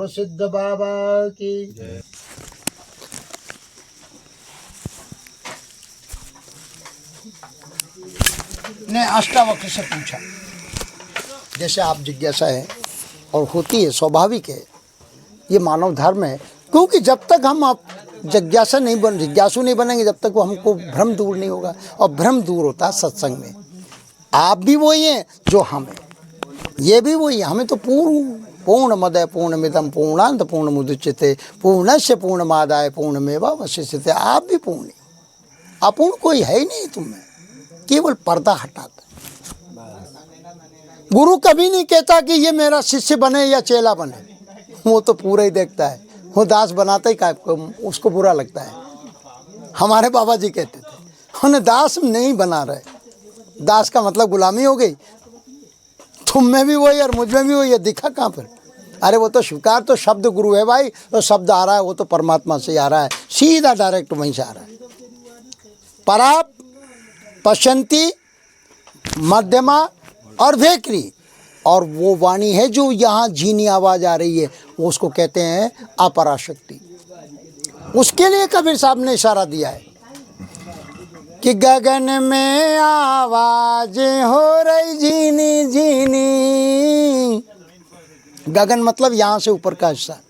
सिद्ध बाबा की। ने अष्टावक्र से पूछा, जैसे आप जिज्ञासा है और होती है, स्वाभाविक है, ये मानव धर्म है। क्योंकि जब तक हम आप जिज्ञासु नहीं बनेंगे, जब तक वो हमको भ्रम दूर नहीं होगा। और भ्रम दूर होता है सत्संग में। आप भी वही हैं जो हम हैं, ये भी वही है। हमें तो पूर्णमदः पूर्णमिदं पूर्णान्त पूर्णमुदच्यते पूर्णस्य पूर्णमादाय पूर्णमेवावशिष्यते। आप भी पूर्ण, अपूर्ण कोई है ही नहीं तुम में, केवल पर्दा हटाता। गुरु कभी नहीं कहता कि ये मेरा शिष्य बने या चेला बने, वो तो पूरा ही देखता है। वो दास बनाता ही का उसको बुरा लगता है। हमारे बाबा जी कहते थे, उन्हें दास नहीं बना रहे। दास का मतलब गुलामी हो गई। तुम में भी वही और मुझ में भी वही है, दिखा कहाँ पर? अरे वो तो स्वीकार तो शब्द गुरु है भाई, तो शब्द आ रहा है वो तो परमात्मा से आ रहा है, सीधा डायरेक्ट वहीं से आ रहा है। पराप पश्यंती मध्यमा और वेकरी, और वो वाणी है जो यहाँ झीनी आवाज आ रही है, वो उसको कहते हैं अपराशक्ति। उसके लिए कबीर साहब ने इशारा दिया है कि गगन में आवाज हो रही झीनी झीनी। गगन मतलब यहाँ से ऊपर का हिस्सा।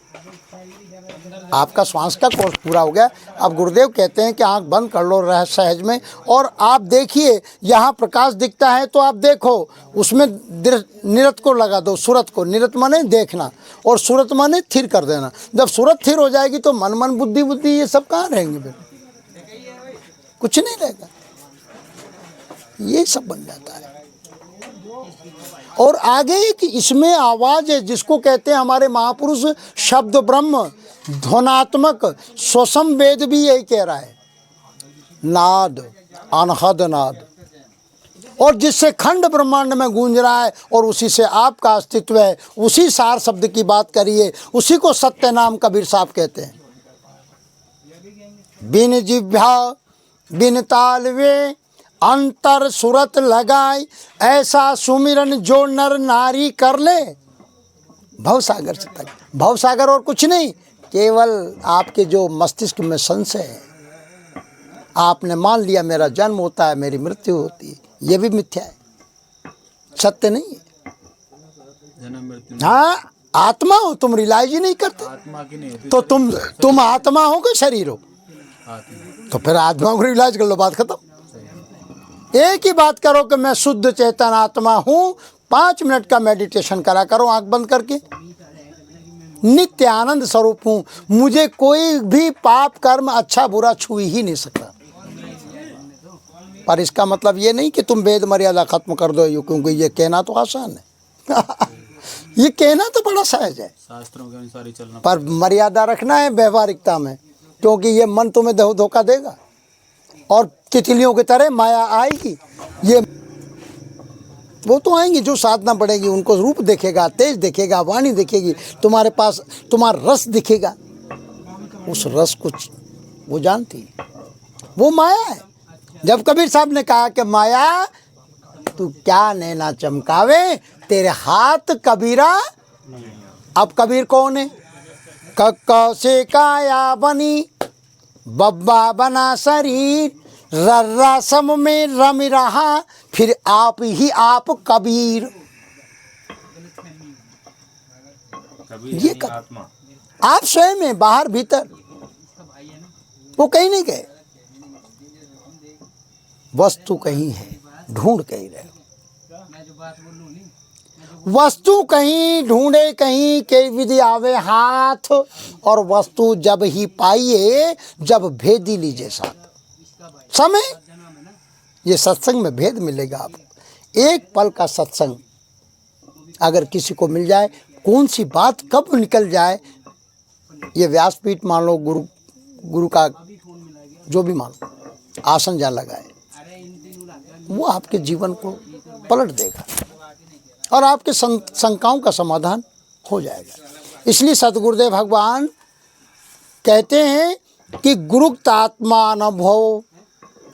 आपका श्वास का कोर्स पूरा हो गया। अब गुरुदेव कहते हैं कि आंख बंद कर लो रह सहज में, और आप देखिए यहाँ प्रकाश दिखता है तो आप देखो, उसमें निरत को लगा दो, सूरत को। निरत माने देखना और सूरत माने थिर कर देना। जब सूरत थिर हो जाएगी तो मन बुद्धि बुद्धि ये सब कहाँ रहेंगे फिर? कुछ नहीं रहेगा, ये सब बन जाता है। और आगे कि इसमें आवाज है जिसको कहते हैं हमारे महापुरुष शब्द ब्रह्म, ध्वनात्मक स्वसम वेद भी यही कह रहा है, नाद, अनहद नाद, और जिससे खंड ब्रह्मांड में गूंज रहा है और उसी से आपका अस्तित्व है। उसी सार शब्द की बात करिए, उसी को सत्य नाम कबीर साहब कहते हैं। बिन जिह्वा बिन तालवे अंतर सुरत लगाए, ऐसा सुमिरन जो नर नारी कर ले। भवसागर से तक, भवसागर और कुछ नहीं, केवल आपके जो मस्तिष्क में संशय है। आपने मान लिया मेरा जन्म होता है, मेरी मृत्यु होती है, ये भी मिथ्या है, सत्य नहीं है। हाँ, आत्मा हो, तुम रियलाइज ही नहीं करते। आत्मा की नहीं होती तो तुम आत्मा हो कि शरीर हो? तो फिर आत्मा को रियलाइज कर लो, बात खत्म। एक ही बात करो कि मैं शुद्ध चेतन आत्मा हूं। 5 मिनट का मेडिटेशन करा करो आंख बंद करके। नित्य आनंद स्वरूप हूं, मुझे कोई भी पाप कर्म अच्छा बुरा छू ही नहीं सकता। पर इसका मतलब ये नहीं कि तुम वेद मर्यादा खत्म कर दो, क्योंकि ये कहना तो आसान है ये कहना तो बड़ा सहज है, शास्त्रों के अनुसार ही चलना, पर मर्यादा रखना है व्यवहारिकता में, क्योंकि ये मन तुम्हें धोखा देगा और तितलियों की तरह माया आएगी। ये वो तो आएंगी जो साधना पड़ेगी, उनको रूप दिखेगा, तेज दिखेगा, वाणी दिखेगी, तुम्हारे पास तुम्हारा रस दिखेगा। उस रस को वो जानती है, वो माया है। जब कबीर साहब ने कहा कि माया तू क्या नैना चमकावे, तेरे हाथ कबीरा। अब कबीर कौन है? कक्का से काया बनी, बब्बा बना शरीर, रर्रा सम में रम रहा, फिर आप ही आप कबीर। ये आत्मा आप स्वयं में, बाहर भीतर, वो कहीं नहीं गए। वस्तु कहीं है, ढूंढ कहीं रहे। वस्तु कहीं ढूंढे कहीं, के विधि आवे हाथ, और वस्तु जब ही पाइए जब भेदी लीजिए साथ। समय ये सत्संग में भेद मिलेगा आपको। एक पल का सत्संग अगर किसी को मिल जाए, कौन सी बात कब निकल जाए, ये व्यासपीठ मान लो, गुरु का जो भी मान लो, आसन जहाँ लगाए, वो आपके जीवन को पलट देगा और आपके शंकाओं का समाधान हो जाएगा। इसलिए सतगुरुदेव भगवान कहते हैं कि गुरुक्त आत्मा अनुभव,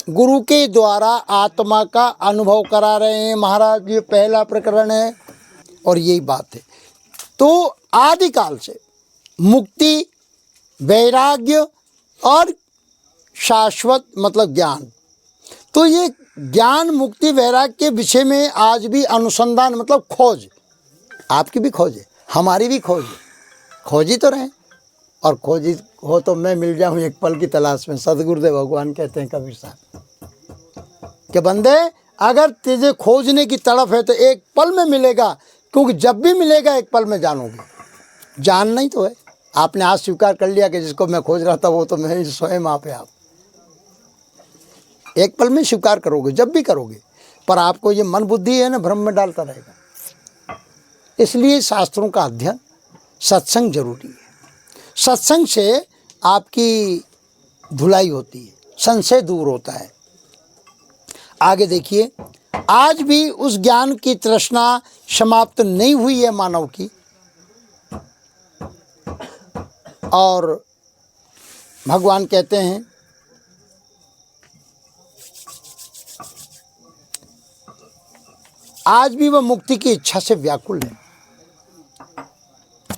गुरु के द्वारा आत्मा का अनुभव करा रहे हैं महाराज। ये पहला प्रकरण है और यही बात है। तो आदिकाल से मुक्ति, वैराग्य और शाश्वत मतलब ज्ञान। तो ये ज्ञान, मुक्ति, वैराग्य के विषय में आज भी अनुसंधान मतलब खोज, आपकी भी खोज है, हमारी भी खोज है, खोज ही तो रहे। और खोजी हो तो मैं मिल जाऊं एक पल की तलाश में। सदगुरुदेव भगवान कहते हैं कबीर साहब कि बंदे अगर तुझे खोजने की तड़फ है तो एक पल में मिलेगा, क्योंकि जब भी मिलेगा एक पल में जानोगे। जानना ही तो है। आपने आज स्वीकार कर लिया कि जिसको मैं खोज रहा था वो तो मैं ही स्वयं आप है। आप एक पल में स्वीकार करोगे, जब भी करोगे, पर आपको ये मन बुद्धि है ना, भ्रम में डालता रहेगा। इसलिए शास्त्रों का अध्ययन, सत्संग जरूरी है। सत्संग से आपकी धुलाई होती है, संशय दूर होता है। आगे देखिए, आज भी उस ज्ञान की तृष्णा समाप्त नहीं हुई है मानव की। और भगवान कहते हैं आज भी वह मुक्ति की इच्छा से व्याकुल है।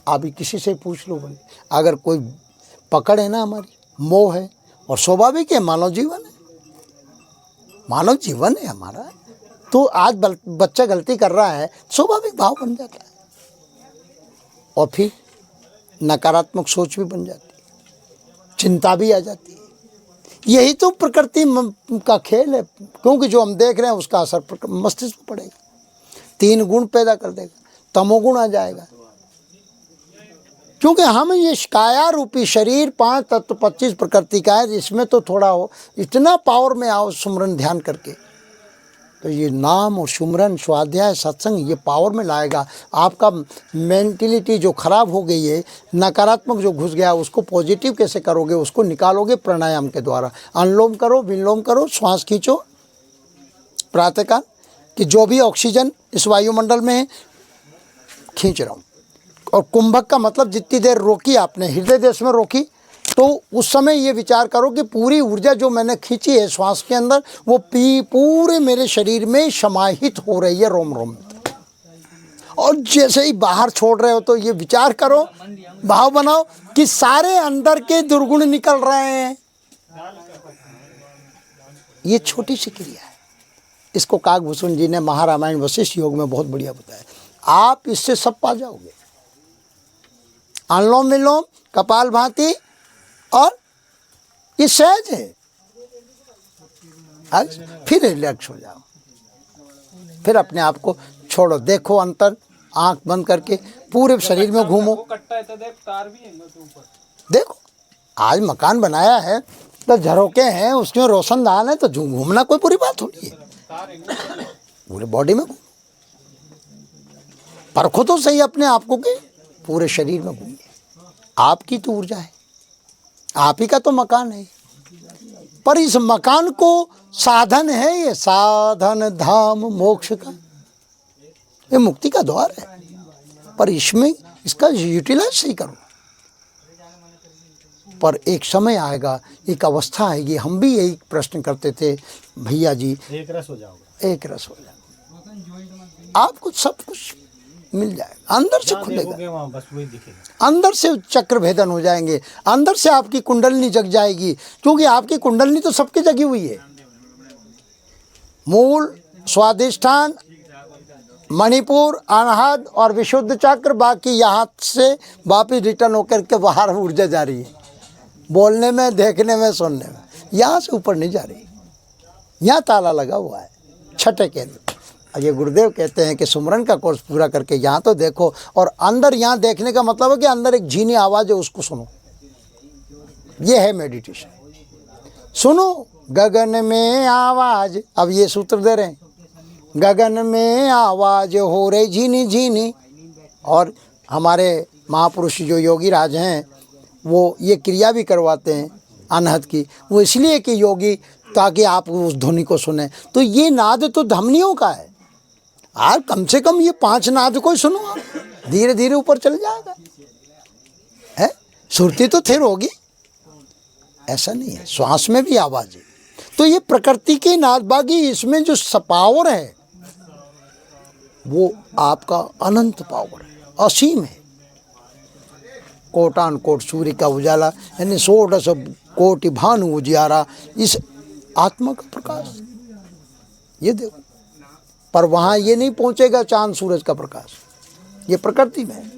अभी किसी से पूछ लो भाई, अगर कोई पकड़ है ना हमारी, मोह है, और स्वाभाविक है, मानव जीवन है, मानव जीवन है हमारा। तो आज बच्चा गलती कर रहा है, स्वाभाविक भाव बन जाता है, और फिर नकारात्मक सोच भी बन जाती है, चिंता भी आ जाती है। यही तो प्रकृति का खेल है, क्योंकि जो हम देख रहे हैं उसका असर मस्तिष्क पर पड़ेगा, 3 गुण पैदा कर देगा, तमोगुण आ जाएगा। क्योंकि हम ये काया रूपी शरीर 5 तत्व 25 प्रकृति का है, इसमें तो थोड़ा हो, इतना पावर में आओ सुमरन ध्यान करके, तो ये नाम और सुमरन, स्वाध्याय, सत्संग ये पावर में लाएगा। आपका मेंटलिटी जो खराब हो गई है, नकारात्मक जो घुस गया, उसको पॉजिटिव कैसे करोगे, उसको निकालोगे प्राणायाम के द्वारा। अनुलोम करो, विलोम करो, श्वास खींचो प्रातःकाल, कि जो भी ऑक्सीजन इस वायुमंडल में है खींच रहा हूँ। और कुंभक का मतलब जितनी देर रोकी आपने, हृदय देश में रोकी, तो उस समय ये विचार करो कि पूरी ऊर्जा जो मैंने खींची है श्वास के अंदर, वो पूरे मेरे शरीर में समाहित हो रही है, रोम रोम में। और जैसे ही बाहर छोड़ रहे हो तो ये विचार करो, भाव बनाओ कि सारे अंदर के दुर्गुण निकल रहे हैं। ये छोटी सी क्रिया है, इसको काकभूषण जी ने महारामायण वशिष्ठ योग में बहुत बढ़िया बताया। आप इससे सब पा जाओगे। अनुलोम विलोम, कपाल भाती, और ये सहज है। आज फिर रिलैक्स हो जाओ, फिर अपने आप को छोड़ो, देखो अंतर, आंख बंद करके पूरे शरीर में घूमो। देखो आज मकान बनाया है तो झरोके हैं, उसमें रोशनदान है, तो घूमना कोई बुरी बात थोड़ी है। पूरे बॉडी में घूमो, परखो तो सही अपने आप को कि पूरे शरीर में घूमिए। आपकी तो ऊर्जा है, आप ही का तो मकान है, पर इस मकान को साधन है, ये साधन धाम मोक्ष का, ये मुक्ति का द्वार है, पर इसमें इसका यूटिलाइज सही करो। पर एक समय आएगा, एक अवस्था आएगी, हम भी यही प्रश्न करते थे, भैया जी एक रस हो जाओगे, एक रस हो जाओगे, आपको सब कुछ मिल जाएगा, अंदर से खुलेगा, बस वही दिखेगा, अंदर से चक्र भेदन हो जाएंगे, अंदर से आपकी कुंडलनी जग जाएगी। क्योंकि आपकी कुंडलनी तो सबकी जगी हुई है, मूल, स्वादिष्ठान, मणिपुर, अनाहत और विशुद्ध चक्र, बाकी यहाँ से वापिस रिटर्न होकर के बाहर ऊर्जा जा रही है, बोलने में, देखने में, सुनने में, यहाँ से ऊपर नहीं जा रही। यहाँ ताला लगा हुआ है, छठे केंद्र। ये गुरुदेव कहते हैं कि सुमरन का कोर्स पूरा करके यहाँ तो देखो, और अंदर यहाँ देखने का मतलब है कि अंदर एक झीनी आवाज़ है, उसको सुनो। ये है मेडिटेशन। सुनो, गगन में आवाज़, अब ये सूत्र दे रहे हैं, गगन में आवाज़ हो रही झीनी झीनी। और हमारे महापुरुष जो योगी राज हैं वो ये क्रिया भी करवाते हैं अनहद की, वो इसलिए कि योगी, ताकि आप उस ध्वनि को सुने। तो ये नाद तो धमनियों का है, आप कम से कम ये 5 नाद को सुनो, आप धीरे धीरे ऊपर चल जाएगा, है सुरती तो थिर होगी, ऐसा नहीं है, श्वास में भी आवाज़ है। तो ये प्रकृति के नाद, बाकी इसमें जो पावर है वो आपका अनंत पावर है, असीम है। कोटान कोट सूर्य का उजाला, यानी 100 कोटि भानु उजियारा, इस आत्मा का प्रकाश ये देखो। पर वहाँ ये नहीं पहुँचेगा चांद सूरज का प्रकाश, ये प्रकृति में है।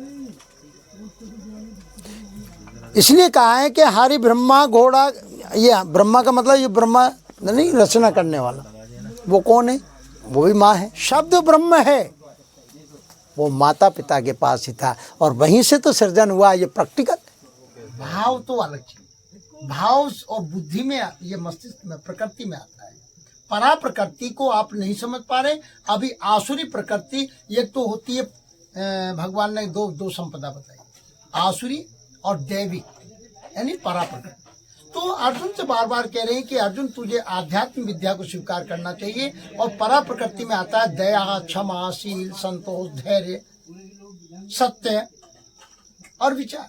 इसलिए कहा है कि हरि ब्रह्मा घोड़ा, ये ब्रह्मा का मतलब ये ब्रह्मा नहीं रचना करने वाला, वो कौन है? वो भी माँ है। शब्द ब्रह्म है, वो माता पिता के पास ही था और वहीं से तो सृजन हुआ। ये प्रैक्टिकल भाव तो अलग चीज, भाव और बुद्धि में, ये मस्तिष्क में, प्रकृति में आता है। परा प्रकृति को आप नहीं समझ पा रहे अभी। आसुरी प्रकृति एक तो होती है, भगवान ने दो संपदा बताई, आसुरी और दैविक, यानी परा प्रकृति। तो अर्जुन से बार बार कह रहे हैं कि अर्जुन तुझे आध्यात्मिक विद्या को स्वीकार करना चाहिए। और परा प्रकृति में आता है दया, क्षमा, शील, संतोष, धैर्य, सत्य और विचार।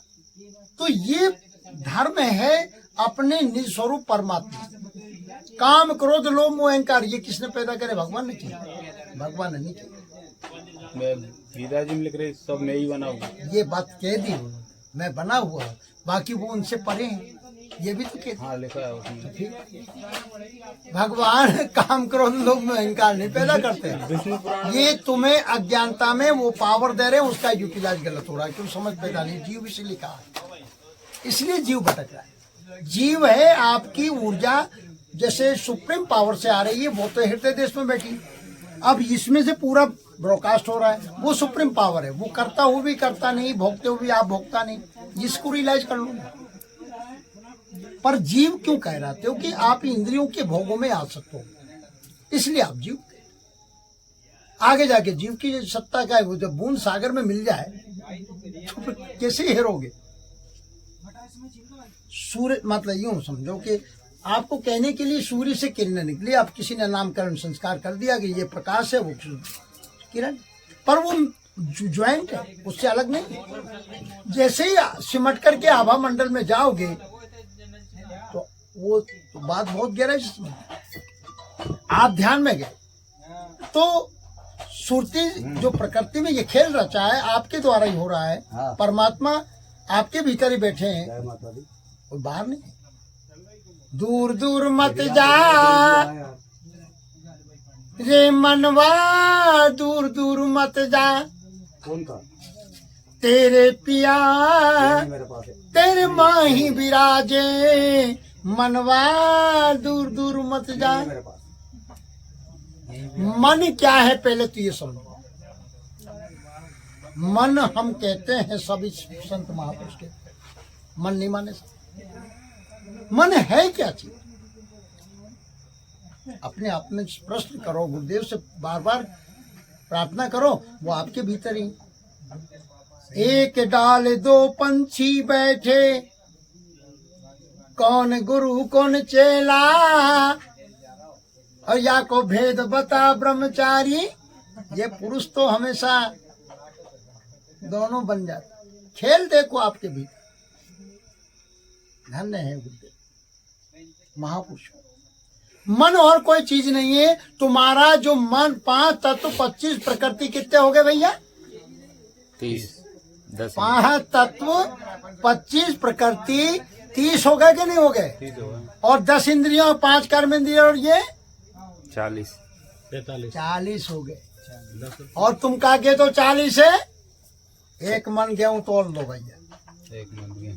तो ये धर्म है अपने निज स्वरूप परमात्मा। काम, क्रोध, लोभ, मोह, अहंकार ये किसने पैदा करे? भगवान ने किया। भगवान ने नहीं किया। मैं गीता जी में लिख रही सब मैं ही बना हुआ, ये बात कह दी, मैं बना हुआ, बाकी वो उनसे परे हैं, ये भी तो कहते। हाँ लिखा है उसमें। भगवान काम, क्रोध, लोभ में अहंकार नहीं पैदा करते हैं। ये तुम्हें अज्ञानता में वो पावर दे रहे हैं, उसका यूटिलाइज गलत हो रहा है, क्यों समझ पैदा नहीं। जीव इसलिए कहा, इसलिए जीव भटक रहा है। जीव है आपकी ऊर्जा, जैसे सुप्रीम पावर से आ रही है, वो तो हृदय देश में बैठी, अब इसमें से पूरा ब्रॉडकास्ट हो रहा है। वो सुप्रीम पावर है, वो करता हुआ भी करता नहीं, भोगते हुए भी आप भोगता नहीं, इसको रियलाइज कर लो। पर जीव क्यों कह रहा थे? कि आप इंद्रियों के भोगों में आ सकते हो, इसलिए आप जीव। आगे जाके जीव की सत्ता क्या है? वो जब बूंद सागर में मिल जाए तो कैसे हेरोगे? सूर्य मतलब यूं समझो कि आपको कहने के लिए सूर्य से किरणें निकली, आप किसी ने नामकरण संस्कार कर दिया कि ये प्रकाश है, वो किरण, पर वो ज्वाइंट है, उससे अलग नहीं। जैसे ही सिमट करके आभा मंडल में जाओगे तो वो तो बात बहुत गहराई। आप ध्यान में गए तो सुरती जो प्रकृति में ये खेल रचा है आपके द्वारा ही हो रहा है। हाँ। परमात्मा आपके भीतर ही बैठे हैं, और बाहर नहीं। दूर दूर मत जा रे मनवा, दूर दूर मत जा, तेरे पिया तेरे माही विराजे, मनवा दूर दूर मत जा। मन क्या है पहले तो ये समझो। मन हम कहते हैं सभी संत महापुरुष के, मन नहीं माने। मन है क्या चीज? अपने आप में प्रश्न करो, गुरुदेव से बार बार प्रार्थना करो, वो आपके भीतर ही। एक डाल दो पंछी बैठे, कौन गुरु कौन चेला, और या को भेद बता ब्रह्मचारी। ये पुरुष तो हमेशा दोनों बन जाते। खेल देखो आपके भीतर। धन्य है गुरुदेव महापुरुष। मन और कोई चीज नहीं है। तुम्हारा जो मन 5 तत्व 25 प्रकृति कितने हो गए भैया? 30 5 तत्व 25 प्रकृति 30 हो गए कि नहीं हो गए? और 10 इंद्रियों, 5 कर्म इंद्रियों, और ये 40 40 हो गए। और तुम कहा के तो 40 है। एक मन गेहूं तोड़ दो भैया, एक मन गेहूं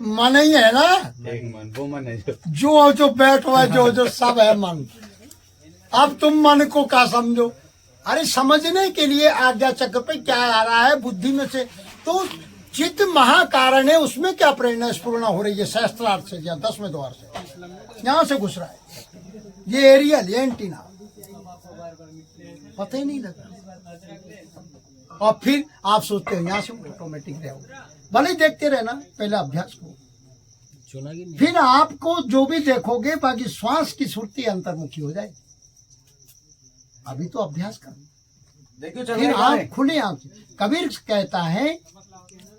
मन ही है ना, एक मन, वो मन है जो बैठो है, जो सब है मन। अब तुम मन को क्या समझो? अरे समझने के लिए आज्ञा चक्र पे क्या आ रहा है बुद्धि में से, तो चित्त महाकारण है, उसमें क्या प्रेरणा स्फुरणा हो रही है? सहस्त्रार्थ से या 10वें द्वार से यहाँ से घुस रहा है। ये एरियल, ये एंटीना, पता ही नहीं लगा। और फिर आप सोचते हो यहाँ से ऑटोमेटिक रहोगे, भले देखते रहना, पहले अभ्यास करो, फिर आपको जो भी देखोगे बाकी श्वास की सुरती अंतर्मुखी हो जाएगी। अभी तो अभ्यास करो, फिर आंख खुली आंख। कबीर कहता है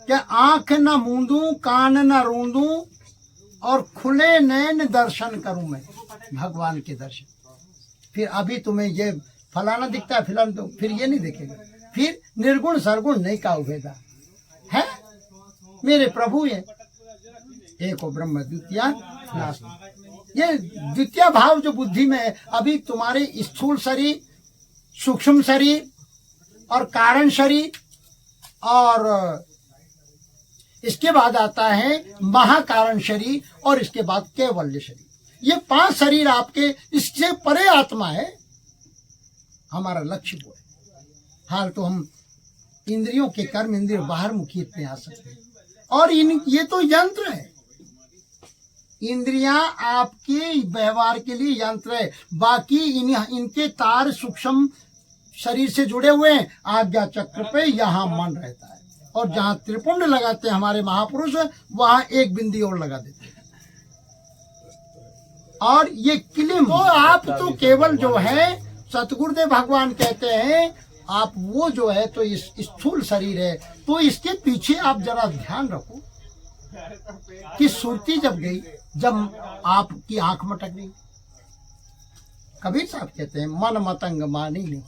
कि आंख न मूंदूं, कान न रोंदूं, और खुले नैन दर्शन करूं मैं, भगवान के दर्शन। फिर अभी तुम्हें ये फलाना दिखता है, फिर ये नहीं दिखेगा। फिर निर्गुण सरगुण नहीं का उभेदा, मेरे प्रभु है, एको ब्रह्म द्वितीया नास्ति। ये द्वितीय भाव जो बुद्धि में है, अभी तुम्हारे स्थूल शरीर, सूक्ष्म शरीर और कारण शरीर, और इसके बाद आता है महाकारण शरीर, और इसके बाद कैवल्य शरीर। ये 5 शरीर आपके, इससे परे आत्मा है। हमारा लक्ष्य वो है। हाल तो हम इंद्रियों के कर्म इंद्रिय बाहर मुखी इतने आ सकते हैं, और ये तो यंत्र है। इंद्रियां आपके व्यवहार के लिए यंत्र है, बाकी इनके तार सूक्ष्म शरीर से जुड़े हुए हैं। आज्ञा चक्र पे यहाँ मन रहता है, और जहाँ त्रिपुंड लगाते हैं हमारे महापुरुष, वहाँ एक बिंदी और लगा देते हैं। और ये किलिम तो आप तो केवल जो है, सतगुरुदेव भगवान कहते हैं, आप वो जो है तो इस स्थूल शरीर है, तो इसके पीछे आप जरा ध्यान रखो कि सुरती जब गई, जब आपकी आंख मटक गई। कबीर साहब कहते हैं, मन मतंग मानी नहीं,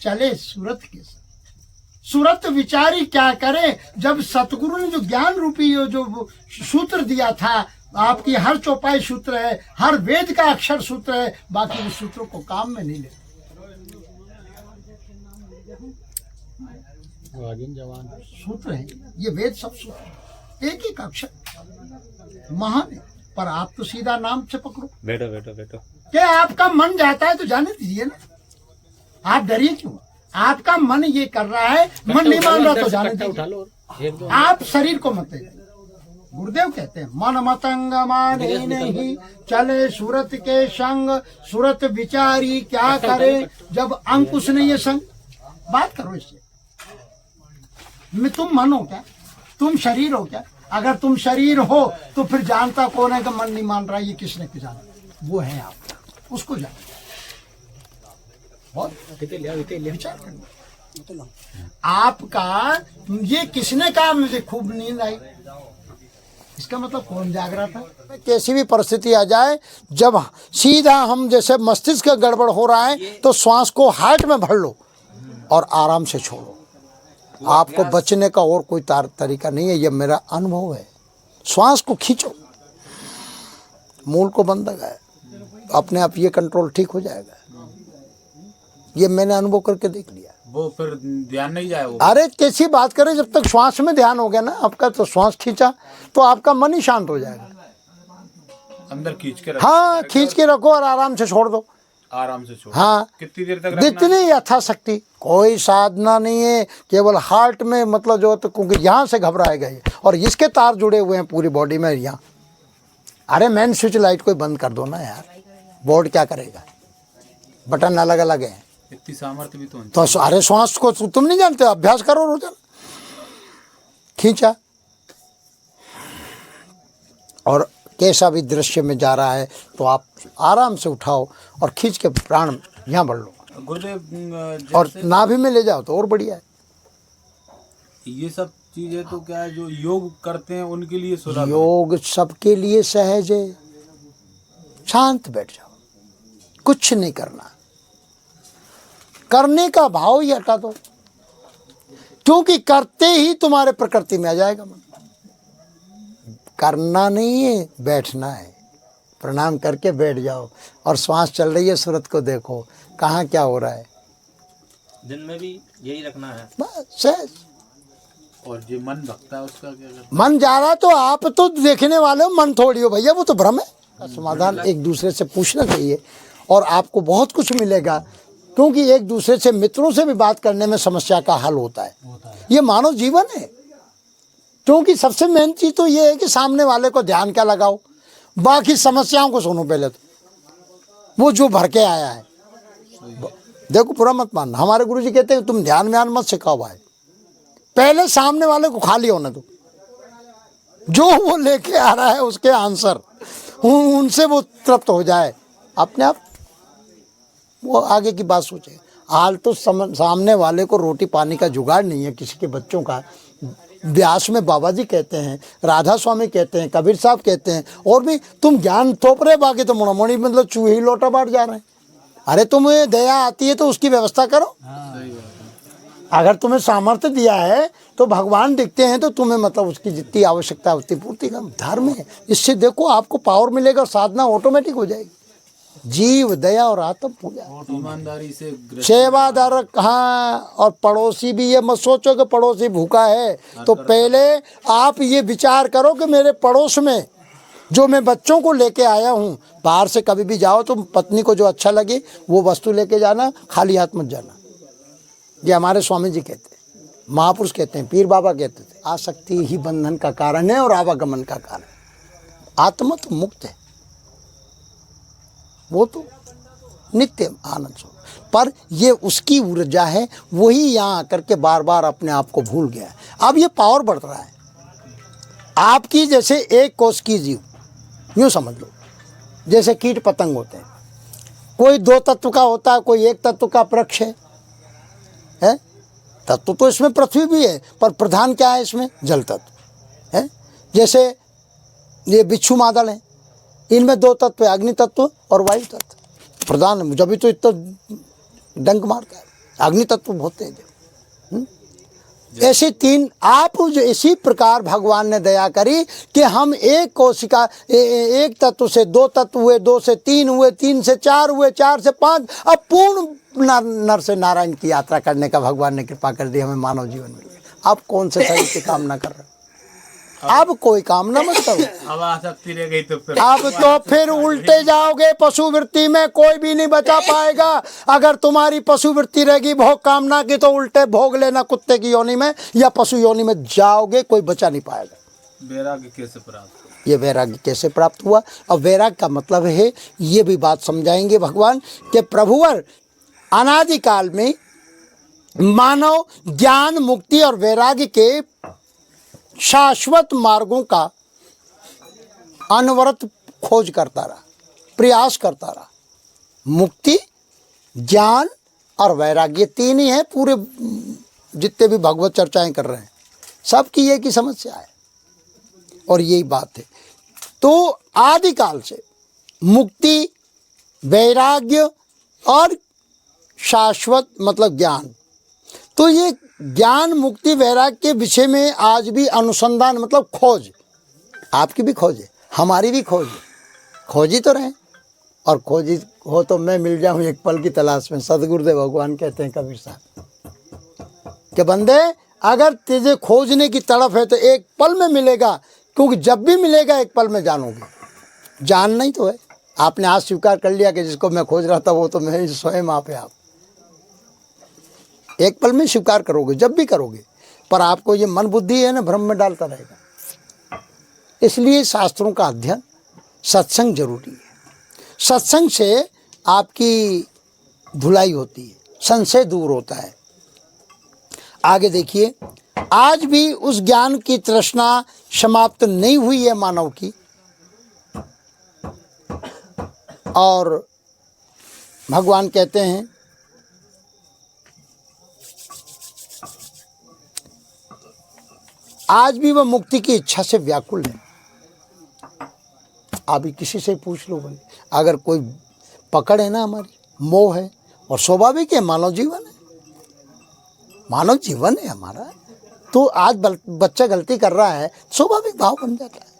चले सूरत के साथ। सूरत विचारी क्या करे, जब सतगुरु ने जो ज्ञान रूपी जो सूत्र दिया था, आपकी हर चौपाई सूत्र है, हर वेद का अक्षर सूत्र है, बाकी उस सूत्रों को काम में नहीं लेते। सूत्र है ये, वेद सब सूत्र, एक एक अक्षर महान है, पर आप तो सीधा नाम से पकड़ो। बैठो बैठो बैठो। क्या आपका मन जाता है तो जाने दीजिए ना, आप डरिए क्यों? आपका मन ये कर रहा है, मन नहीं मान रहा तो जाने दीजिए, आप शरीर को मत दीजिए। गुरुदेव कहते हैं, मन मतंग माने नहीं, चले सूरत के संग, सूरत विचारी क्या करे, जब अंकुश नहीं है संग। बात करो इससे, मैं तुम मन हो क्या, तुम शरीर हो क्या? अगर तुम शरीर हो तो फिर जानता कौन है कि मन नहीं मान रहा, ये किसने की जाना? वो है आप, उसको जाना। विचार करना, आपका ये किसने कहा मुझे खूब नींद आई, इसका मतलब कौन जाग रहा था? कैसी भी परिस्थिति आ जाए, जब सीधा हम जैसे मस्तिष्क का गड़बड़ हो रहा है, तो श्वास को हार्ट में भर लो और आराम से छोड़ो। आपको बचने का और कोई तरीका नहीं है, यह मेरा अनुभव है। श्वास को खींचो, मूल को बंद लगाए, अपने आप ये कंट्रोल ठीक हो जाएगा। ये मैंने अनुभव करके देख लिया। वो फिर ध्यान नहीं जाए वो। अरे कैसी बात करें, जब तक श्वास में ध्यान हो गया ना आपका, तो श्वास खींचा तो आपका मन ही शांत हो जाएगा। अंदर खींच के रखो। हाँ, खींच के रखो और आराम से छोड़ दो। आराम से छोड़ो। हाँ, कितनी देर तक रखना? जितनी यथाशक्ति, कोई साधना नहीं है, केवल हार्ट में मतलब जो, तो क्योंकि यहाँ से घबराएगा ये, और इसके तार जुड़े हुए हैं पूरी बॉडी में यहाँ। अरे मेन स्विच लाइट कोई बंद कर दो ना यार, बोर्ड क्या करेगा, बटन अलग अलग है। इतनी सामर्थ्य भी तो अरे श्वास को तुम नहीं जानते, अभ्यास करो रोजाना। खींचा, और कैसा भी दृश्य में जा रहा है तो आप आराम से उठाओ और खींच के प्राण यहाँ बढ़ लो, गुरुदेव। और नाभि में ले जाओ तो और बढ़िया है। ये सब चीजें तो क्या है, जो योग करते हैं उनके लिए सुलभ है। योग सबके लिए सहज है। शांत बैठ जाओ, कुछ नहीं करना, करने का भाव ही हटा दो, क्योंकि करते ही तुम्हारे प्रकृति में आ जाएगा मन। करना नहीं है, बैठना है। प्रणाम करके बैठ जाओ और श्वास चल रही है, सूरत को देखो कहाँ क्या हो रहा है। दिन में भी यही रखना है बस सहज। और जो मन भगता है उसका क्या करना? मन जा रहा तो आप तो देखने वाले हो, मन थोड़ी हो भैया, वो तो भ्रम है। का समाधान एक दूसरे से पूछना चाहिए और आपको बहुत कुछ मिलेगा, क्योंकि एक दूसरे से, मित्रों से भी बात करने में समस्या का हल होता है। ये मानव जीवन है। क्योंकि सबसे मेन चीज़ तो ये है कि सामने वाले को ध्यान क्या लगाओ, बाकी समस्याओं को सुनो पहले तो, वो जो भर के आया है। देखो बुरा मत मानना, हमारे गुरुजी कहते हैं तुम ध्यान व्यान मत सिखाओ भाई, पहले सामने वाले को खाली होने दो, जो वो लेके आ रहा है उसके आंसर उनसे वो तृप्त हो जाए, अपने आप वो आगे की बात सोचे। हाल तो सामने वाले को रोटी पानी का जुगाड़ नहीं है किसी के बच्चों का। व्यास में बाबा जी कहते हैं, राधा स्वामी कहते हैं, कबीर साहब कहते हैं, और भी तुम ज्ञान थोप रहे, बाकी तो मुड़ामुड़ी मतलब चूहे ही लोटा बांट जा रहे हैं। अरे तुम्हें दया आती है तो उसकी व्यवस्था करो। अगर तुम्हें सामर्थ्य दिया है तो भगवान दिखते हैं तो तुम्हें मतलब उसकी जितनी आवश्यकता है उतनी पूर्ति का धर्म है। इससे देखो आपको पावर मिलेगा और साधना ऑटोमेटिक हो जाएगी। जीव दया और आत्म पूजा, ईमानदारी से सेवादार। हाँ, और पड़ोसी भी, ये मत सोचो कि पड़ोसी भूखा है, तो पहले आप ये विचार करो कि मेरे पड़ोस में जो मैं बच्चों को लेके आया हूँ, बाहर से कभी भी जाओ तो पत्नी को जो अच्छा लगे वो वस्तु लेके जाना, खाली हाथ मत जाना। ये हमारे स्वामी जी कहते हैं, महापुरुष कहते हैं, पीर बाबा कहते थे, आसक्ति ही बंधन का कारण है और आवागमन का कारण। आत्मा तो मुक्त है, वो तो नित्य आनंद स्वरूप, पर ये उसकी ऊर्जा है, वही यहाँ आकर के बार बार अपने आप को भूल गया है। अब ये पावर बढ़ रहा है आपकी, जैसे एक कोष की जीव, यूँ समझ लो जैसे कीट पतंग होते हैं, कोई 2 तत्व का होता है, कोई 1 तत्व का वृक्ष है। तत्व तो इसमें पृथ्वी भी है, पर प्रधान क्या है इसमें? जल तत्व है। जैसे ये बिच्छू मादल है, इनमें 2 तत्व है, अग्नि तत्व और वायु तत्व प्रधान। जब भी तो इतना डंक मारता है, अग्नि तत्व बहुत तेज है। ऐसे 3 आप जो इसी प्रकार भगवान ने दया करी कि हम एक कोशिका, एक तत्व से 2 तत्व हुए, 2 से 3 हुए, 3 से 4 हुए, 4 से 5, अब पूर्ण नर से नारायण की यात्रा करने का भगवान ने कृपा कर दी, हमें मानव जीवन मिल गया। अब कौन से शरीर की कामना कर रहे हो? अब कोई कामना मत करो। अब आसक्ति रह गई तो फिर उल्टे जाओगे पशु वृत्ति में, कोई भी नहीं बचा पाएगा। अगर तुम्हारी पशु वृत्ति रहेगी भोग कामना की, तो उल्टे भोग लेना कुत्ते की योनि में या पशु योनि में जाओगे, कोई बचा नहीं पाएगा। वैराग्य कैसे प्राप्त? ये वैराग्य कैसे प्राप्त हुआ? अब वैराग्य का मतलब है, ये भी बात समझाएंगे भगवान के प्रभुवर अनादिकाल में मानव ज्ञान, मुक्ति और वैराग्य के शाश्वत मार्गों का अनवरत खोज करता रहा, प्रयास करता रहा। मुक्ति, ज्ञान और वैराग्य 3 ही है। पूरे जितने भी भगवत चर्चाएं कर रहे हैं सबकी एक ही समस्या है और यही बात है। तो आदिकाल से मुक्ति, वैराग्य और शाश्वत मतलब ज्ञान, तो ये ज्ञान, मुक्ति, वैराग्य के विषय में आज भी अनुसंधान मतलब खोज, आपकी भी खोज है, हमारी भी खोज है। खोजी तो रहे, और खोजी हो तो मैं मिल जाऊं एक पल की तलाश में। सदगुरुदेव भगवान कहते हैं कबीर साहब कि बंदे अगर तुझे खोजने की तड़फ है तो एक पल में मिलेगा, क्योंकि जब भी मिलेगा एक पल में जानोगे। जानना ही तो है। आपने आज स्वीकार कर लिया कि जिसको मैं खोज रहा था वो तो मैं स्वयं आप है। आप एक पल में स्वीकार करोगे, जब भी करोगे, पर आपको ये मन बुद्धि है ना, भ्रम में डालता रहेगा। इसलिए शास्त्रों का अध्ययन, सत्संग जरूरी है। सत्संग से आपकी धुलाई होती है, संशय दूर होता है। आगे देखिए, आज भी उस ज्ञान की तृष्णा समाप्त नहीं हुई है मानव की, और भगवान कहते हैं आज भी वह मुक्ति की इच्छा से व्याकुल है। अभी किसी से पूछ लो भाई, अगर कोई पकड़ है ना हमारी, मोह है, और स्वाभाविक है, मानव जीवन है, मानव जीवन है हमारा। तो आज बच्चा गलती कर रहा है, स्वाभाविक भाव बन जाता है,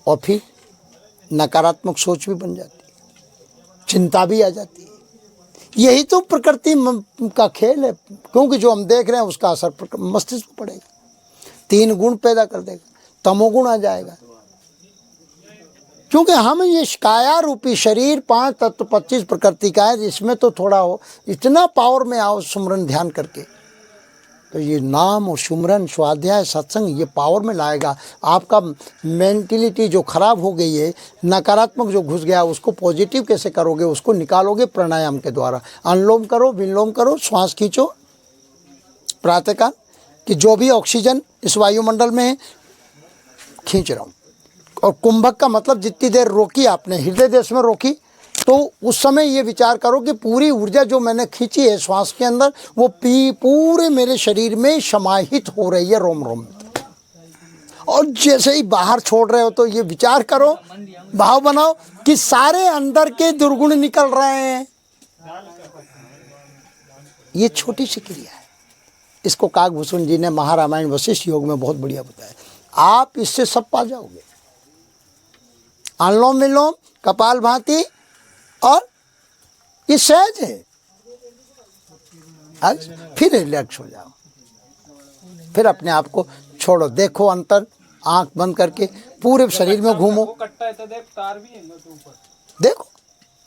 और फिर नकारात्मक सोच भी बन जाती है, चिंता भी आ जाती है। यही तो प्रकृति का खेल है, क्योंकि जो हम देख रहे हैं उसका असर मस्तिष्क पर पड़ेगा, 3 गुण पैदा कर देगा, तमोगुण आ जाएगा। क्योंकि हम ये काया रूपी शरीर 5 तत्व 25 प्रकृति का है, इसमें तो थोड़ा हो, इतना पावर में आओ सुमरन ध्यान करके, तो ये नाम और सुमरन, स्वाध्याय, सत्संग ये पावर में लाएगा। आपका मेंटलिटी जो खराब हो गई है, नकारात्मक जो घुस गया, उसको पॉजिटिव कैसे करोगे, उसको निकालोगे प्राणायाम के द्वारा। अनुलोम करो, विलोम करो, श्वास खींचो प्रातःकाल, कि जो भी ऑक्सीजन इस वायुमंडल में है खींच रहा हूँ। और कुंभक का मतलब जितनी देर रोकी आपने, हृदय देश में रोकी, तो उस समय ये विचार करो कि पूरी ऊर्जा जो मैंने खींची है श्वास के अंदर, वो पूरे मेरे शरीर में समाहित हो रही है, रोम रोम में। और जैसे ही बाहर छोड़ रहे हो तो ये विचार करो, भाव बनाओ कि सारे अंदर के दुर्गुण निकल रहे हैं। ये छोटी सी क्रिया है। इसको काकभूषण जी ने महारामायण वशिष्ठ योग में बहुत बढ़िया बताया। आप इससे सब पा जाओगे। अनुलोम विलोम, कपाल भाती, और ये सहज है। आज फिर रिलैक्स हो जाओ, फिर अपने आप को छोड़ो, देखो अंतर, आंख बंद करके पूरे शरीर में घूमो। देखो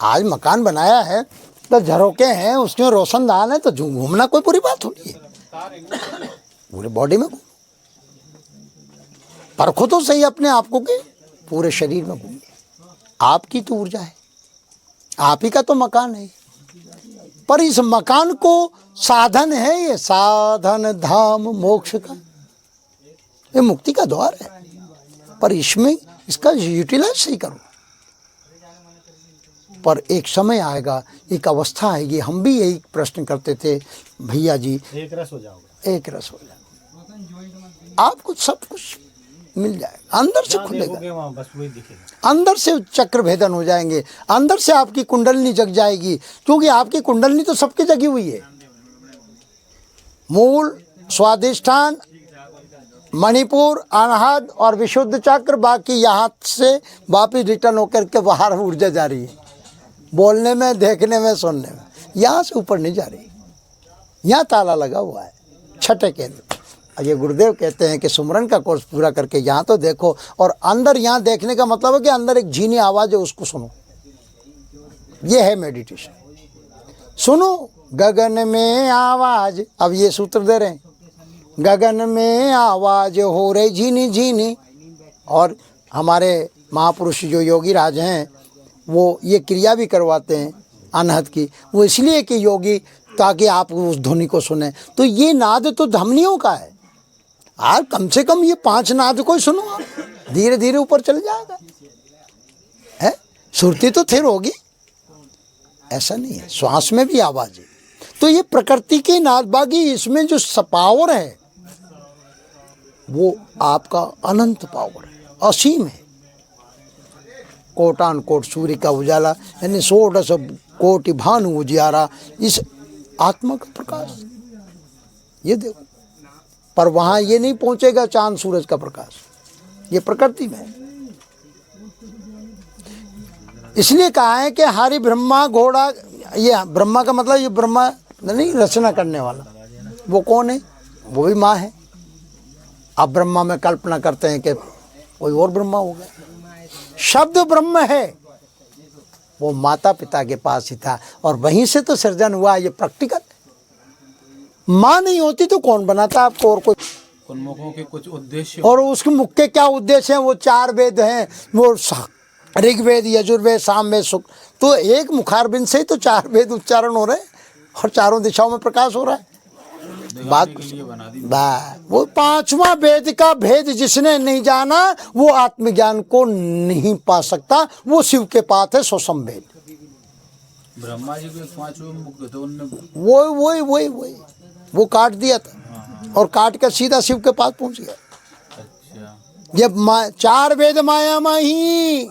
आज मकान बनाया है तो झरोके हैं, उसमें रोशनदान है, तो घूमना कोई बुरी बात थोड़ी है। पूरे बॉडी में घूमो, परखो तो सही अपने आप को कि पूरे शरीर में घूमिए। आपकी तो ऊर्जा है, आप ही का तो मकान है, पर इस मकान को साधन है, ये साधन धाम मोक्ष का, ये मुक्ति का द्वार है, पर इसमें इसका यूटिलाइज सही करो। पर एक समय आएगा, एक अवस्था आएगी, हम भी यही प्रश्न करते थे, भैया जी एक रस हो जाओगे, एक रस हो जाएगा, आपको सब कुछ मिल जाएगा, अंदर से खुलेगा, वहाँ बस वही दिखेगा। अंदर से चक्र भेदन हो जाएंगे, अंदर से आपकी कुंडलनी जग जाएगी, क्योंकि आपकी कुंडलनी तो सबकी जगी हुई है। मूल, स्वादिष्ठान, मणिपुर, अनाहत और विशुद्ध चक्र, बाकी यहाँ से वापिस रिटर्न होकर के बाहर ऊर्जा जा रही है, बोलने में, देखने में, सुनने में, यहाँ से ऊपर नहीं जा रही। यहाँ ताला लगा हुआ है छठे केंद्र। ये गुरुदेव कहते हैं कि सुमरन का कोर्स पूरा करके यहाँ तो देखो, और अंदर यहाँ देखने का मतलब है कि अंदर एक झीनी आवाज़ है, उसको सुनो। ये है मेडिटेशन। सुनो, गगन में आवाज़, अब ये सूत्र दे रहे हैं, गगन में आवाज़ हो रही झीनी झीनी। और हमारे महापुरुष जो योगी राज हैं वो ये क्रिया भी करवाते हैं अनहत की, वो इसलिए कि योगी, ताकि आप उस ध्वनि को सुने। तो ये नाद तो धमनियों का है, और कम से कम ये 5 नाद को ही सुनो, आप धीरे धीरे ऊपर चल जाएगा। है सुरती तो थिर होगी, ऐसा नहीं है, श्वास में भी आवाज़ है। तो ये प्रकृति के नाद, बाकी इसमें जो पावर है वो आपका अनंत पावर है, असीम है। कोटान कोट सूर्य का उजाला, यानी 16 कोटि भानु उजियारा, इस आत्मा का प्रकाश, ये देखो। पर वहाँ ये नहीं पहुँचेगा चांद सूरज का प्रकाश, ये प्रकृति में है। इसलिए कहा है कि हरि ब्रह्मा घोड़ा, ये ब्रह्मा का मतलब ये ब्रह्मा नहीं रचना करने वाला, वो कौन है? वो भी माँ है। अब ब्रह्मा में कल्पना करते हैं कि कोई और ब्रह्मा हो गया, शब्द ब्रह्म है, वो माता पिता के पास ही था और वहीं से तो सृजन हुआ। ये प्रैक्टिकल, माँ नहीं होती तो कौन बनाता आपको? और कोई उन्मुखों के कुछ उद्देश्य, और उसके मुख के क्या उद्देश्य हैं? वो 4 वेद हैं, वो ऋग्वेद, यजुर्वेद, सामवेद, शुक्ल। तो एक मुखारबिंद से ही तो 4 वेद उच्चारण हो रहे हैं और चारों दिशाओं में प्रकाश हो रहा है। बात वो 5वां वेद का भेद जिसने नहीं जाना वो आत्मज्ञान को नहीं पा सकता। वो शिव के पास है सोसम वेद। ब्रह्मा जी के 5वें मुख थे, उनने वो काट दिया था और काट कर सीधा शिव के पास पहुंच गया। अच्छा, जब 4 वेद माया माही,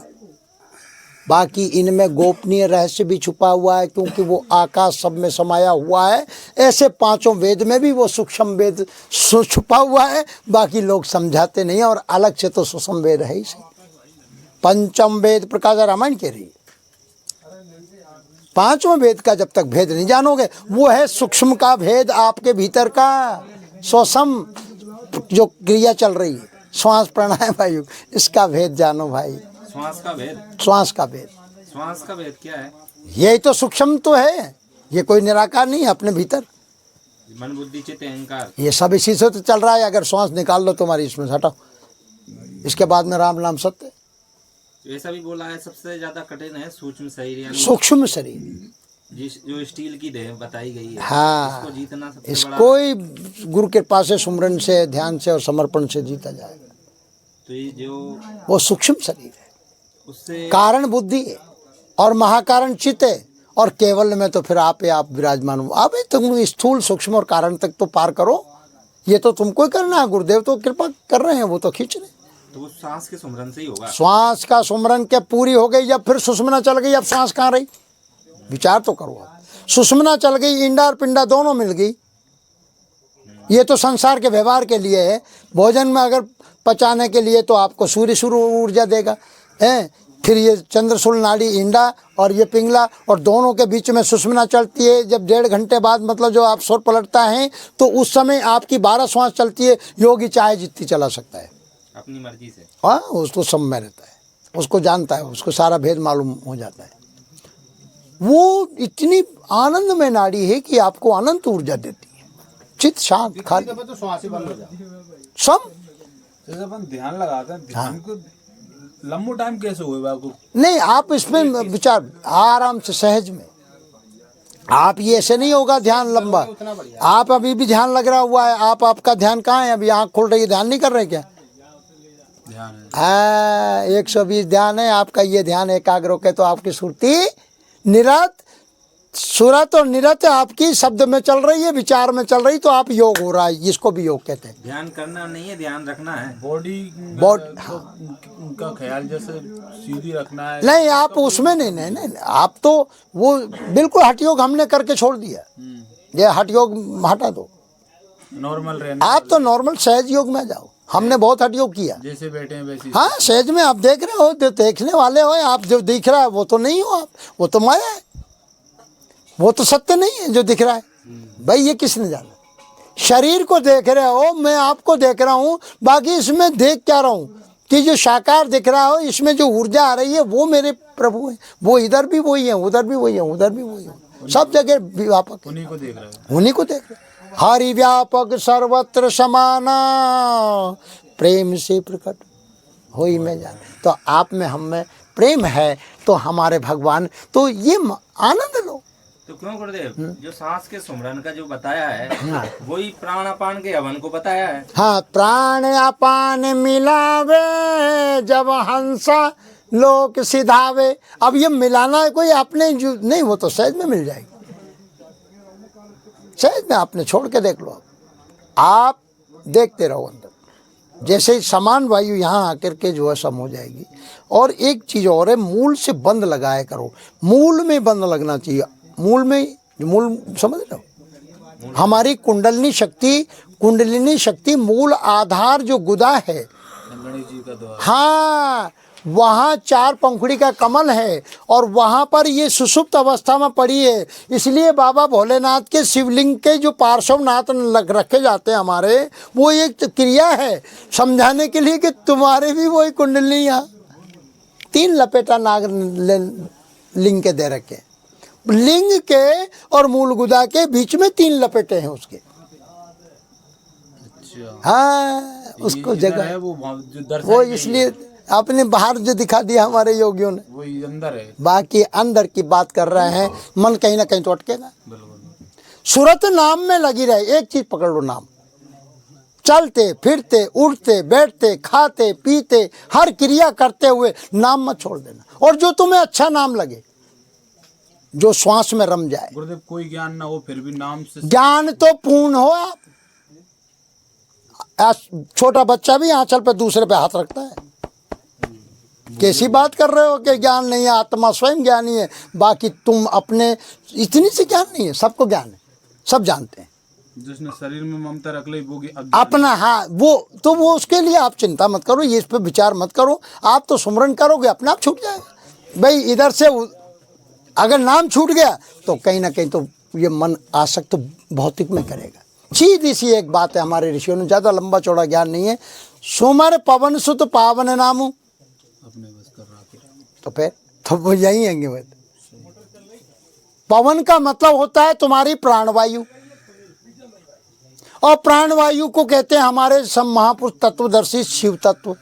बाकी इनमें गोपनीय रहस्य भी छुपा हुआ है, क्योंकि वो आकाश सब में समाया हुआ है। ऐसे 5 वेद में भी वो सूक्ष्म वेद छुपा हुआ है, बाकी लोग समझाते नहीं। और अलग से तो सूक्ष्म वेद है ही सही। 5म वेद प्रकाश रामायण कह रही है। 5वें वेद का जब तक भेद नहीं जानोगे, वो है सूक्ष्म का भेद, आपके भीतर का सूक्ष्म जो क्रिया चल रही है, श्वास प्राणायाम वायु, इसका भेद जानो भाई। श्वास का भेद, श्वास का भेद, श्वास का भेद क्या है? यही तो सूक्ष्म तो है, ये कोई निराकार नहीं है अपने भीतर। मन बुद्धि चित्त अहंकार, ये सब इसी से तो चल रहा है। अगर श्वास निकाल लो तुम्हारी, इसमें हटाओ, इसके बाद में राम नाम सत्य। तो ऐसा भी बोला है सबसे ज्यादा कठिन है सूक्ष्म शरीर, यानी सूक्ष्म शरीर, जो स्टील की देह बताई गई है। हाँ, इसको जीतना सबसे इसको ही गुरु के पास से सुमरन से, ध्यान से और समर्पण से जीता जाएगा। तो ये जो वो सूक्ष्म शरीर है, उससे कारण बुद्धि है और महाकारण चित्त है, और केवल में तो फिर आप विराजमान हो। आप तुम स्थूल सूक्ष्म और कारण तक तो पार करो, ये तो तुमको ही करना है। गुरुदेव तो कृपा कर रहे हैं, वो तो खींच रहे। तो वो सांस के सुमरन से ही होगा। श्वास का सुमरन क्या पूरी हो गई, जब फिर सुषमना चल गई, अब सांस कहाँ रही? विचार तो करो आप। सुषुम्ना चल गई, इंडा और पिंडा दोनों मिल गई। ये तो संसार के व्यवहार के लिए है। भोजन में अगर पचाने के लिए तो आपको सूर्य ऊर्जा देगा है। फिर ये चंद्रशूल नाड़ी इंडा और ये पिंगला, और दोनों के बीच में सुषुम्ना चलती है। जब 1.5 घंटे बाद मतलब जो आप सुर पलटता है तो उस समय आपकी 12 श्वास चलती है। योगी चाहे जितनी चला सकता है अपनी मर्जी से। हाँ, उसको सब में रहता है, उसको जानता है, उसको सारा भेद मालूम हो जाता है। वो इतनी आनंद में नाड़ी है कि आपको अनंत ऊर्जा देती है। चित्त शांत खाली तो श्वास ही बंद हो जाती है। सब। जैसे अपन ध्यान लगाते हैं, ध्यान को लंबो टाइम कैसे हुए आपको? नहीं, आप इसमें विचार आराम से सहज में। आप ये ऐसे नहीं होगा ध्यान लंबा। आप अभी भी ध्यान लग रहा हुआ है। आपका ध्यान कहाँ है? अभी आँख खोल रही है, ध्यान नहीं कर रहे क्या? ध्यान है 120 ध्यान है आपका। ये ध्यान एकाग्र होके तो आपकी सुरती निरत, सुरत और निरत आपकी शब्द में चल रही है, विचार में चल रही, तो आप योग हो रहा है। इसको भी योग कहते हैं। ध्यान करना नहीं है, ध्यान रखना है। बॉडी का ख्याल जैसे सीधी रखना है। नहीं, आप उसमें नहीं, आप तो वो बिल्कुल हठ योग हमने करके छोड़ दिया। ये हठ योग हटा दो, नॉर्मल रहना। आप तो नॉर्मल सहज योग में जाओ। हमने बहुत हठ योग किया। जैसे बैठे हैं वैसे। हाँ, सहज में आप देख रहे हो, जो देखने वाले हो आप, जो दिख रहा है वो तो नहीं हो आप, वो तो माया है, वो तो सत्य नहीं है जो दिख रहा है। भाई ये किसने जाना? शरीर को देख रहे हो, मैं आपको देख रहा हूँ, बाकी इसमें देख क्या रहा हूँ कि जो साकार दिख रहा हो, इसमें जो ऊर्जा आ रही है वो मेरे प्रभु है। वो इधर भी वही है, उधर भी वही है, उधर भी वही है, सब जगह व्यापक। उन्हीं को देख रहे हैं। उन्हीं को देख रहे। हरि व्यापक सर्वत्र समाना, प्रेम से प्रकट होई में जान। तो आप में हम में प्रेम है तो हमारे भगवान, तो ये आनंद लो। तो क्यों गुरुदेव, जो सांस के सुमरन का जो बताया है वही प्राण अपान के हवन को बताया है। हाँ, प्राण अपान मिलावे जब हंसा लोक सिधावे। अब ये मिलाना है कोई आपने जो नहीं, वो तो सहज में मिल जाएगी। सहज में आपने छोड़ के देख लो। आप देखते रहो अंदर, जैसे समान वायु यहाँ आकर के जो है सम हो जाएगी। और एक चीज़ और है, मूल से बंद लगाया करो। मूल में बंद लगना चाहिए। मूल में, मूल समझ रहे हो? हमारी कुंडलिनी शक्ति मूल आधार जो गुदा है, गणेश जी का द्वार। हाँ, वहाँ 4 पंखुड़ी का कमल है और वहाँ पर ये सुषुप्त अवस्था में पड़ी है। इसलिए बाबा भोलेनाथ के शिवलिंग के जो पार्श्वनाथ रखे जाते हैं हमारे, वो एक क्रिया है समझाने के लिए कि तुम्हारे भी वही कुंडलिनी यहाँ 3 लपेटा नाग लिंग के दे रखे। लिंग के और मूल गुदा के बीच में 3 लपेटे हैं उसके। अच्छा। हाँ, उसको जगह है वो जो दर्शन वो, इसलिए आपने बाहर जो दिखा दिया हमारे योगियों ने, वो अंदर है। बाकी अंदर की बात कर रहे हैं। मन कहीं ना कहीं तो अटकेगा। बिल्कुल। सूरत नाम में लगी रहे। एक चीज पकड़ लो, नाम। चलते फिरते उठते बैठते खाते पीते हर क्रिया करते हुए नाम मत छोड़ देना। और जो तुम्हें अच्छा नाम लगे, जो श्वास में रम जाए। गुरुदेव, कोई ज्ञान ना हो फिर भी नाम से ज्ञान तो पूर्ण हो। आप छोटा बच्चा भी आंचल पे दूसरे पे हाथ रखता है। कैसी बात कर रहे हो कि ज्ञान नहीं है? आत्मा स्वयं ज्ञानी है। बाकी तुम अपने इतनी से ज्ञान नहीं है, सबको ज्ञान है, सब जानते हैं। जिसने शरीर में ममता रख ली वो अपना, हाँ, वो तो वो उसके लिए आप चिंता मत करो, ये इस पे विचार मत करो। आप तो सुमरन करोगे, अपने आप छूट जाएगा। भाई इधर से अगर नाम छूट गया तो कहीं ना कहीं तो ये मन आसक्त तो भौतिक में करेगा। सीधी सी एक बात है, हमारे ऋषियों ने, ज़्यादा लंबा चौड़ा ज्ञान नहीं है। सुमर पवन सुत पावन नामू, अपने बस कर रहा है। तो फिर तो वो यही हैंगे। वो पवन का मतलब होता है तुम्हारी प्राणवायु, और प्राणवायु को कहते हैं हमारे सब महापुरुष तत्वदर्शी शिव तत्व।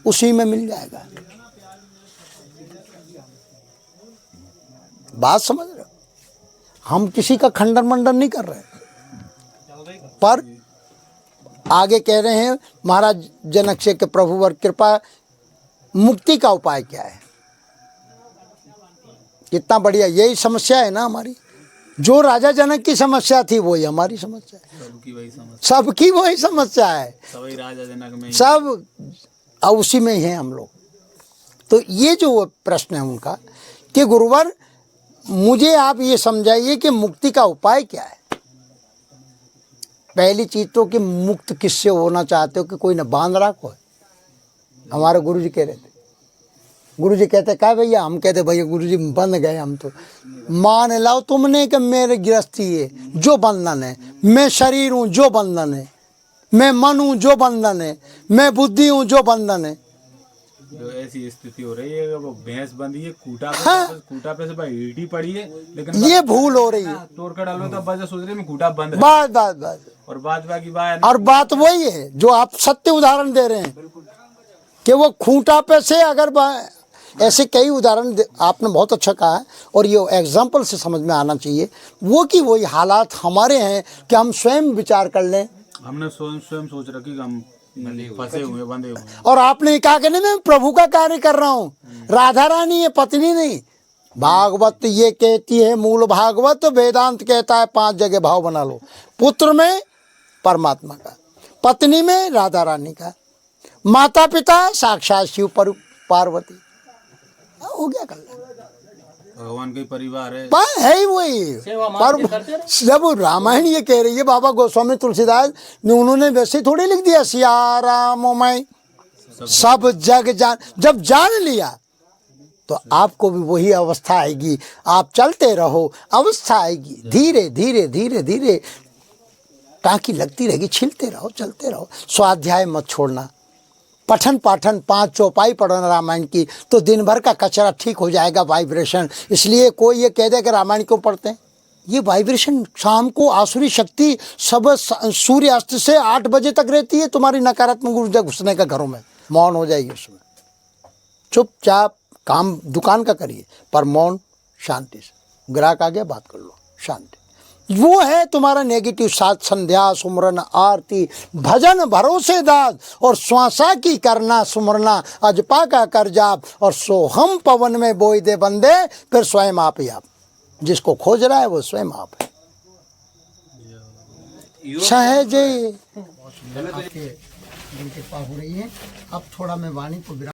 उसी में मिल जाएगा। बात समझ रहे हो? हम किसी का खंडन मंडन नहीं कर रहे, पर आगे कह रहे हैं महाराज जनक से कि प्रभुवर कृपा, मुक्ति का उपाय क्या है? कितना बढ़िया। यही समस्या है ना हमारी। जो राजा जनक की समस्या थी वही हमारी समस्या है। सबकी वही समझ, सबकी वही समस्या है। सभी राजा जनक में सब उसी में ही हैं हम लोग। तो ये जो प्रश्न है उनका कि गुरुवर मुझे आप ये समझाइए कि मुक्ति का उपाय क्या है। पहली चीज तो कि मुक्त किससे होना चाहते हो कि कोई न बांध रखो है। हमारे गुरुजी कह रहे थे, गुरुजी कहते क्या भैया, हम कहते भैया गुरुजी बंध गए हम तो। मान लाओ तुमने कि मेरे गृहस्थी है जो बंधन है, मैं शरीर हूँ जो बंधन है, मैं मन हूँ जो बंधन है, मैं बुद्धि हूँ जो बंधन है। जो ऐसी स्थिति हो रही है, वो भैंस बंधी है खूटा पे, हाँ। खूटा पे से भाई ईटी पड़ी है, लेकिन ये भूल हो रही है। तोड़ कर डालो तो बस सोच रहे हैं खूटा बंद है। बात बात बात और बात बाकी बात और बात वही है जो आप सत्य उदाहरण दे रहे हैं कि वो खूंटा पे से अगर ऐसे कई उदाहरण आपने बहुत अच्छा कहा है और ये एग्जाम्पल से समझ में आना चाहिए वो कि वही हालात हमारे हैं कि हम स्वयं विचार कर लें। हमने स्वयं सोच रखी कि हम फंसे हुए बंधे हुए हैं। और आपने कहा कि नहीं मैं प्रभु का कार्य कर रहा हूँ, राधा रानी है पत्नी नहीं। भागवत ये कहती है, मूल भागवत वेदांत कहता है 5 जगह भाव बना लो। पुत्र में परमात्मा का, पत्नी में राधा रानी का, माता पिता साक्षात शिव पार्वती। हो गया कल्याण। भगवान का ही परिवार है। है ही वही। पर जब रामायण ये कह रही है, बाबा गोस्वामी तुलसीदास ने उन्होंने वैसे थोड़ी लिख दिया सिया राम मैं सब जग जान। जब जान लिया तो आपको भी वही अवस्था आएगी। आप चलते रहो, अवस्था आएगी। धीरे धीरे धीरे धीरे टाँकी लगती रहेगी, छिलते रहो, चलते रहो। स्वाध्याय मत छोड़ना, पठन पाठन 5 चौपाई पढ़ना रामायण की, तो दिन भर का कचरा ठीक हो जाएगा, वाइब्रेशन। इसलिए कोई ये कह दे कि रामायण क्यों पढ़ते हैं, ये वाइब्रेशन शाम को आसुरी शक्ति सब सूर्यास्त से 8 बजे तक रहती है तुम्हारी नकारात्मक ऊर्जा घुसने का घरों में। मौन हो जाइए उसमें, चुपचाप काम दुकान का करिए पर मौन, शांति से। ग्राहक आ गया बात कर लो, शांति। वो है तुम्हारा नेगेटिव साथ। संध्या सुमरन आरती भजन भरोसे दास और श्वासा की करना सुमरना अजपा का कर जाप और सोहम पवन में बोई दे बंदे फिर स्वयं आप ही आप। जिसको खोज रहा है वो स्वयं आप है। सहज आपके कृपा हो रही है। अब थोड़ा मैं वाणी को